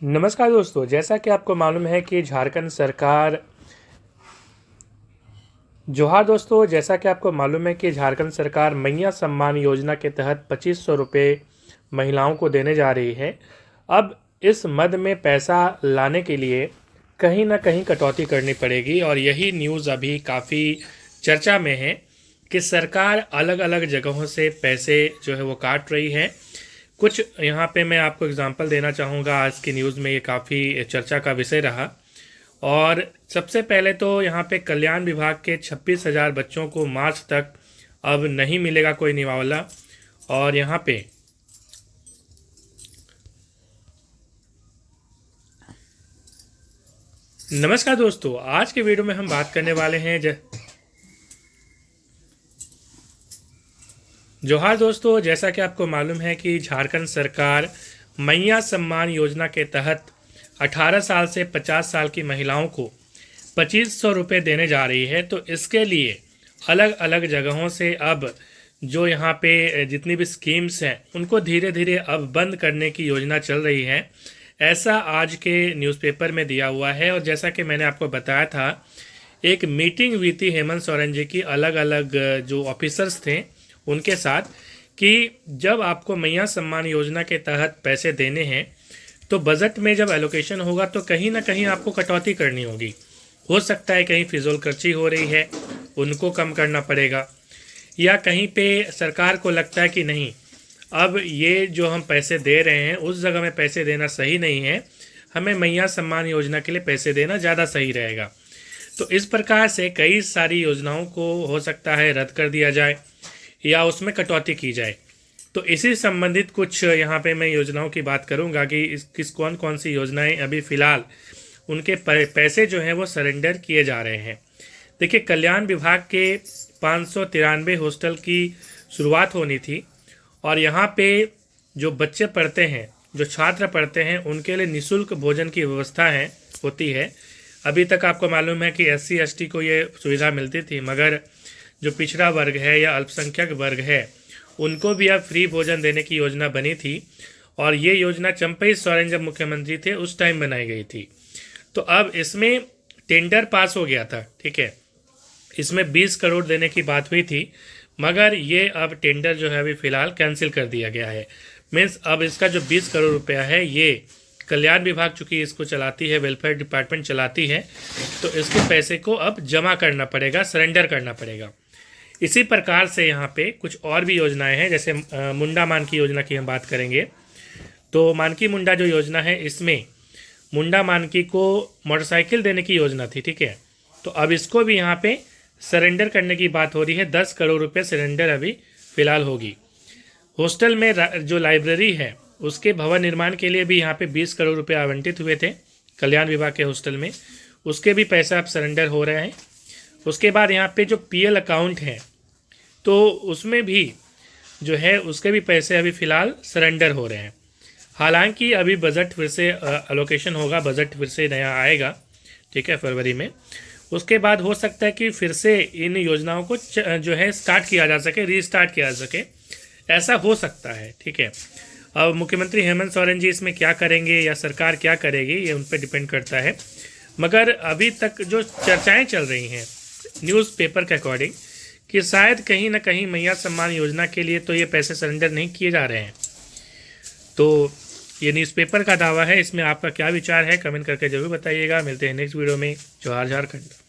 नमस्कार दोस्तों, जैसा कि आपको मालूम है कि झारखंड सरकार जोहार दोस्तों, जैसा कि आपको मालूम है कि झारखंड सरकार मैया सम्मान योजना के तहत 2500 रुपये महिलाओं को देने जा रही है। अब इस मद में पैसा लाने के लिए कहीं ना कहीं कटौती करनी पड़ेगी और यही न्यूज़ अभी काफ़ी चर्चा में है कि सरकार अलग अलग जगहों से पैसे जो है वो काट रही है। कुछ यहाँ पे मैं आपको एग्जांपल देना चाहूँगा। आज की न्यूज़ में ये काफ़ी चर्चा का विषय रहा। और सबसे पहले तो यहाँ पे कल्याण विभाग के 26,000 बच्चों को मार्च तक अब नहीं मिलेगा कोई निवावला। और यहाँ पे नमस्कार दोस्तों, आज के वीडियो में हम बात करने वाले हैं जोहार दोस्तों, जैसा कि आपको मालूम है कि झारखंड सरकार मैया सम्मान योजना के तहत 18 साल से 50 साल की महिलाओं को 2500 रुपये देने जा रही है। तो इसके लिए अलग अलग जगहों से अब जो यहाँ पे जितनी भी स्कीम्स हैं उनको धीरे धीरे अब बंद करने की योजना चल रही है, ऐसा आज के न्यूज़पेपर में दिया हुआ है। और जैसा कि मैंने आपको बताया था, एक मीटिंग हुई थी हेमंत सोरेन जी की अलग अलग जो ऑफिसर्स थे उनके साथ कि जब आपको मैया सम्मान योजना के तहत पैसे देने हैं तो बजट में जब एलोकेशन होगा तो कहीं ना कहीं आपको कटौती करनी होगी। हो सकता है कहीं फिजूल खर्ची हो रही है, उनको कम करना पड़ेगा, या कहीं पे सरकार को लगता है कि नहीं, अब ये जो हम पैसे दे रहे हैं उस जगह में पैसे देना सही नहीं है, हमें मैया सम्मान योजना के लिए पैसे देना ज़्यादा सही रहेगा। तो इस प्रकार से कई सारी योजनाओं को हो सकता है रद्द कर दिया जाए या उसमें कटौती की जाए। तो इसी संबंधित कुछ यहाँ पे मैं योजनाओं की बात करूँगा कि किस कौन कौन सी योजनाएं अभी फ़िलहाल उनके पैसे जो हैं वो सरेंडर किए जा रहे हैं। देखिए, कल्याण विभाग के 593 हॉस्टल की शुरुआत होनी थी और यहाँ पे जो बच्चे पढ़ते हैं, जो छात्र पढ़ते हैं, उनके लिए निःशुल्क भोजन की व्यवस्था होती है। अभी तक आपको मालूम है कि SC ST को ये सुविधा मिलती थी, मगर जो पिछड़ा वर्ग है या अल्पसंख्यक वर्ग है उनको भी अब फ्री भोजन देने की योजना बनी थी। और ये योजना चंपई सोरेन जब मुख्यमंत्री थे उस टाइम बनाई गई थी। तो अब इसमें टेंडर पास हो गया था, ठीक है, इसमें 20 करोड़ देने की बात हुई थी, मगर ये अब टेंडर जो है अभी फ़िलहाल कैंसिल कर दिया गया है। मीन्स अब इसका जो 20 करोड़ रुपया है ये कल्याण विभाग चूँकि इसको चलाती है, वेलफेयर डिपार्टमेंट चलाती है, तो इसके पैसे को अब जमा करना पड़ेगा, सरेंडर करना पड़ेगा। इसी प्रकार से यहाँ पे कुछ और भी योजनाएं हैं, जैसे मुंडा मानकी योजना की हम बात करेंगे। तो मानकी मुंडा जो योजना है, इसमें मुंडा मानकी को मोटरसाइकिल देने की योजना थी, ठीक है। तो अब इसको भी यहाँ पे सरेंडर करने की बात हो रही है। 10 करोड़ रुपये सरेंडर अभी फ़िलहाल होगी। हॉस्टल में जो लाइब्रेरी है उसके भवन निर्माण के लिए भी यहाँ पे 20 करोड़ रुपये आवंटित हुए थे कल्याण विभाग के हॉस्टल में, उसके भी पैसा अब सरेंडर हो रहे हैं। उसके बाद यहाँ पे जो PL अकाउंट है तो उसमें भी जो है उसके भी पैसे अभी फ़िलहाल सरेंडर हो रहे हैं। हालांकि अभी बजट फिर से अलोकेशन होगा, बजट फिर से नया आएगा, ठीक है, फरवरी में। उसके बाद हो सकता है कि फिर से इन योजनाओं को जो है स्टार्ट किया जा सके, रीस्टार्ट किया जा सके, ऐसा हो सकता है, ठीक है। अब मुख्यमंत्री हेमंत सोरेन जी इसमें क्या करेंगे या सरकार क्या करेगी ये उन पर डिपेंड करता है। मगर अभी तक जो चर्चाएं चल रही हैं न्यूज़पेपर के अकॉर्डिंग कि शायद कहीं ना कहीं मैया सम्मान योजना के लिए तो ये पैसे सरेंडर नहीं किए जा रहे हैं। तो ये न्यूज़पेपर का दावा है, इसमें आपका क्या विचार है कमेंट करके ज़रूर बताइएगा। मिलते हैं नेक्स्ट वीडियो में। जोहार झारखंड।